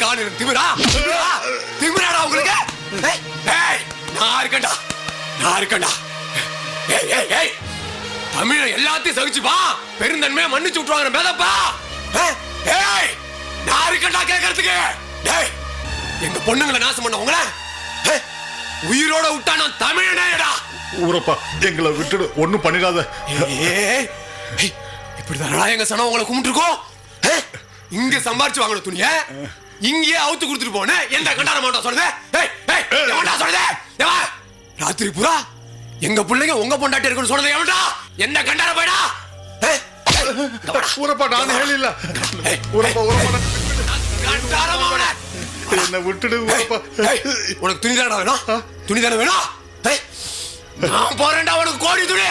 இதுதான் எனக்கு திமிராடா உங்களுக்கு? நான் இருக்கேன்டா. தமிழ எல்லாத்தையும் சகிச்சுப்பா, பெருந்தன்மையை மன்னிச்சு விட்டுருவாங்க மேதப்பா. நான் இருக்கேன்டா கேட்கறதுக்கு. எங்க பொண்ணுங்களை நாசம் பண்ண உங்களை உயிரோட விட்டா நான் தமிழனேடா. ஊரப்பா எங்களை விட்டுடு, ஒண்ணும் பண்ணிடாத. இப்படிதானடா எங்க சனம் உங்களை கும்பிட்டுருக்கோம். இங்க சம்பாரிச்சு வாங்கின துணிய இங்கேயே அவுத்து கொடுத்துட்டு போன எந்த கண்டார மாட்டா சொல்லுது? ராத்திரி பூரா எங்க பிள்ளைங்க உங்க பொண்டாட்டி இருக்குன்னு சொன்னது எவன்டா? என்ன கண்டார போய்டா. ஊரப்பா நான் ಹೇಳಿಲ್ಲ. ஊரப்பா என்ன விட்டுடு ஊரப்பா. உனக்கு துணி தானே வேணும்? துணி தானே வேணும்? நான் போறேன்டா உனக்கு கோடி துணி.